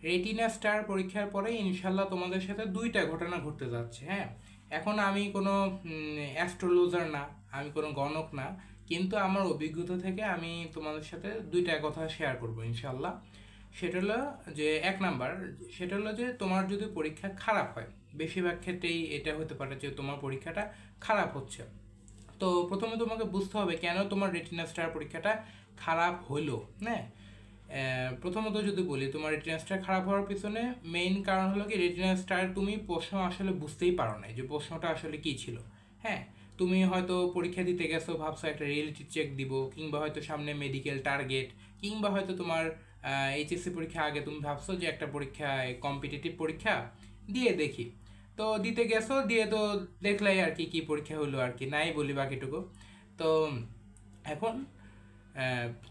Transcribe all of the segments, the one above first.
Retina star পরীক্ষার পরে ইনশাল্লাহ তোমাদের সাথে দুইটা ঘটনা ঘটতে যাচ্ছে। হ্যাঁ, এখন আমি কোনো অ্যাস্ট্রোলজার না, আমি কোনো গণক না, কিন্তু আমার অভিজ্ঞতা থেকে আমি তোমাদের সাথে দুইটা কথা শেয়ার করবো ইনশাল্লাহ। সেটা হলো যে এক নাম্বার, সেটা হলো যে তোমার যদি পরীক্ষা খারাপ হয়, বেশিরভাগ ক্ষেত্রেই এটা হতে পারে যে তোমার পরীক্ষাটা খারাপ হচ্ছে। তো প্রথমে তোমাকে বুঝতে হবে কেন তোমার রেটিনা স্টার পরীক্ষাটা খারাপ হলো। হ্যাঁ, প্রথমত যদি বলি, তোমার রেটিনা স্টার খারাপ হওয়ার পিছনে মেইন কারণ হলো কি, রেটিনা স্টার তুমি প্রশ্ন আসলে বুঝতেই পারো না যে প্রশ্নটা আসলে কি ছিল। হ্যাঁ, তুমি হয়তো পরীক্ষা দিতে গেছো, ভাবছো একটা রিয়েলিটি চেক দিব, কিংবা হয়তো সামনে মেডিকেল টার্গেট, কিংবা হয়তো তোমার এইচএসসি পরীক্ষা আগে তুমি ভাবছো যে একটা পরীক্ষা, কম্পিটিটিভ পরীক্ষা দিয়ে দেখি। তো দিতে গেছো, দিয়ে তো দেখলাই আর কি কি পরীক্ষা হলো আর কি, নাই বলি বাকিটুকু। তো এখন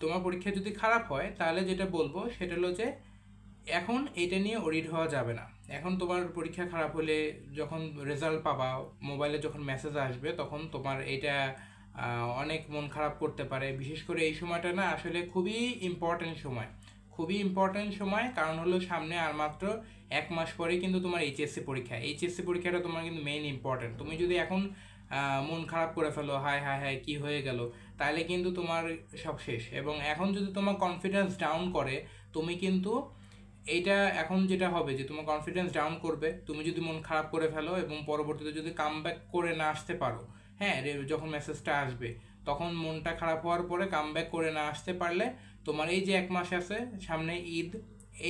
তোমার পরীক্ষা যদি খারাপ হয় তাহলে যেটা বলবো সেটা হলো যে এখন এটা নিয়ে ওরিড হওয়া যাবে না। এখন তোমার পরীক্ষা খারাপ হলে যখন রেজাল্ট পাবা, মোবাইলে যখন মেসেজ আসবে, তখন তোমার এটা অনেক মন খারাপ করতে পারে। বিশেষ করে এই সময়টা না আসলে খুবই ইম্পর্টেন্ট সময়, খুবই ইম্পর্টেন্ট সময়। কারণ হলো সামনে আর মাত্র 1 মাস পরে কিন্তু তোমার এইচএসসি পরীক্ষা, এইচএসসি পরীক্ষাটা তোমার কিন্তু মেইন ইম্পর্টেন্ট। তুমি যদি এখন মন খারাপ করে ফেলো, হায় হায় হায় কি হয়ে গেল, তাহলে কিন্তু তোমার সব শেষ। এবং এখন যদি তোমার কনফিডেন্স ডাউন করে, তুমি কিন্তু এইটা এখন যেটা হবে যে তোমার কনফিডেন্স ডাউন করবে, তুমি যদি মন খারাপ করে ফেলো এবং পরবর্তীতে যদি কাম ব্যাক করে না আসতে পারো। হ্যাঁ, যখন মেসেজটা আসবে তখন মনটা খারাপ হওয়ার পরে কাম ব্যাক করে না আসতে পারলে, তোমার এই যে 1 মাস আছে সামনে ঈদ,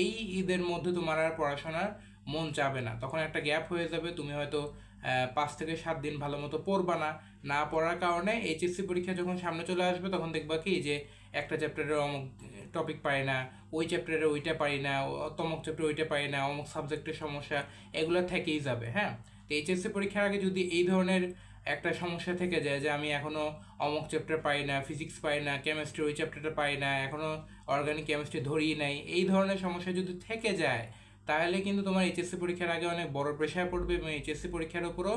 এই ঈদের মধ্যে তোমার আর পড়াশোনার মন চাবে না, তখন একটা গ্যাপ হয়ে যাবে। তুমি হয়তো 5 থেকে 7 দিন ভালো মতো পড়বা না, না পড়ার কারণে এইচএসসি পরীক্ষা যখন সামনে চলে আসবে তখন দেখবা কি যে একটা চ্যাপ্টারের অমুক টপিক পারি না, ওই চ্যাপ্টারে ওইটা পারি না, তমুক চ্যাপ্টারে ওইটা পারি না, অমুক সাবজেক্টের সমস্যা, এগুলো থেকেই যাবে। হ্যাঁ, তো এইচএসসি পরীক্ষার আগে যদি এই ধরনের একটা সমস্যা থেকে যায় যে আমি এখনো অমুক চ্যাপ্টার পাই না, ফিজিক্স পাই না, কেমিস্ট্রি ওই চ্যাপ্টারটা পাই না, এখনো অর্গানিক কেমিস্ট্রি ধরিয়ে নাই, এই ধরনের সমস্যা যদি থেকে যায়, তাহলে কিন্তু তোমার এইচএসসি পরীক্ষার আগে অনেক বড় প্রেশার পড়বে এবং এইচএসসি পরীক্ষার উপরও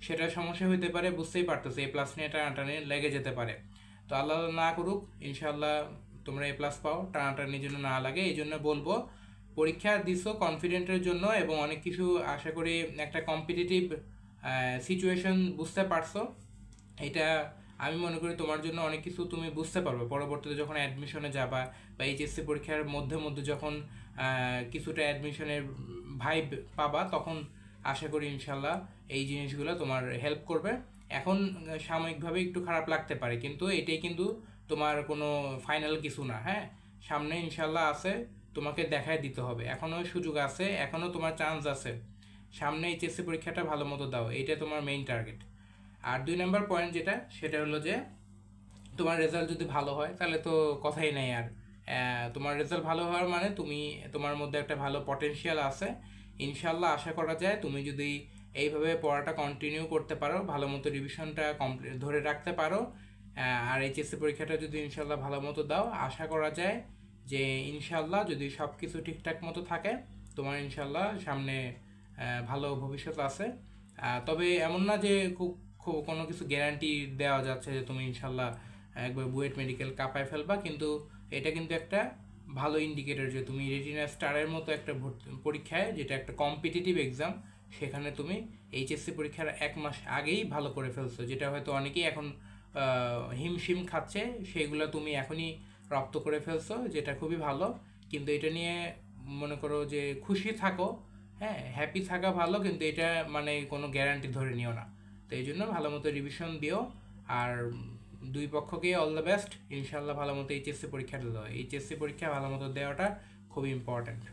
সেটা সমস্যা হতে পারে। বুঝতেই পারতেছে, এ প্লাস নিয়ে টানাটানি লেগে যেতে পারে। তো আল্লাহ না করুক, ইনশাল্লাহ তোমরা এ প্লাস পাও, টানাটানির জন্য না লাগে। এই জন্য বলবো, পরীক্ষা দিছো কনফিডেন্টের জন্য এবং অনেক কিছু আশা করি একটা কম্পিটিটিভ সিচুয়েশন বুঝতে পারছো। এটা আমি মনে করি তোমার জন্য অনেক কিছু তুমি বুঝতে পারবে পরবর্তীতে যখন অ্যাডমিশনে যাবা, বা এইচএসসি পরীক্ষার মধ্যে মধ্যে যখন কিছুটা অ্যাডমিশনের ভাইব পাবা, তখন আশা করি ইনশাল্লাহ এই জিনিসগুলো তোমার হেল্প করবে। এখন সাময়িকভাবে একটু খারাপ লাগতে পারে, কিন্তু এটাই কিন্তু তোমার কোনো ফাইনাল কিছু না। হ্যাঁ, সামনে ইনশাল্লাহ আছে, তোমাকে দেখায় দিতে হবে, এখনও সুযোগ আছে, এখনও তোমার চান্স আছে। সামনে এইচএসসি পরীক্ষাটা ভালো মতো দাও, এইটা তোমার মেইন টার্গেট। আর 2 নম্বর পয়েন্ট যেটা, সেটা হলো যে তোমার রেজাল্ট যদি ভালো হয় তাহলে তো কথাই নেই আর। তোমার রেজাল্ট ভালো হওয়ার মানে তুমি, তোমার মধ্যে একটা ভালো পটেনশিয়াল আছে। ইনশাল্লাহ আশা করা যায় তুমি যদি এইভাবে পড়াটা কন্টিনিউ করতে পারো, ভালো মতো রিভিশনটা কমপ্লিট ধরে রাখতে পারো, আর এইচএসসি পরীক্ষাটা যদি ইনশাল্লাহ ভালো মতো দাও, আশা করা যায় যে ইনশাল্লাহ যদি সব কিছু ঠিকঠাক মতো থাকে, তোমার ইনশাল্লাহ সামনে ভালো ভবিষ্যৎ আছে। তবে এমন না যে খুব খুব কোনো কিছু গ্যারান্টি দেওয়া যাচ্ছে যে তুমি ইনশাল্লাহ একবার বুয়েট মেডিকেল কাঁপায় ফেলবা, কিন্তু এটা কিন্তু একটা ভালো ইন্ডিকেটর যে তুমি রেটিনা স্টারের মতো একটা পরীক্ষায়, যেটা একটা কম্পিটিটিভ এক্সাম, সেখানে তুমি এইচএসসি পরীক্ষার 1 মাস আগেই ভালো করে ফেলছো, যেটা হয়তো অনেকেই এখন হিমশিম খাচ্ছে, সেগুলো তুমি এখনই রপ্ত করে ফেলছো, যেটা খুবই ভালো। কিন্তু এটা নিয়ে মনে করো যে খুশি থাকো, হ্যাঁ, হ্যাপি থাকা ভালো, কিন্তু এটা মানে কোনো গ্যারান্টি ধরে নিও না। তো এই জন্য ভালো মতো রিভিশন দিও। আর দুই পক্ষকে অল দ্য বেস্ট, ইনশাল্লাহ ভালো মতো এইচএসসি পরীক্ষাটা দাও। এইচএসসি পরীক্ষা ভালো মতো দেওয়াটা খুব ইম্পর্ট্যান্ট।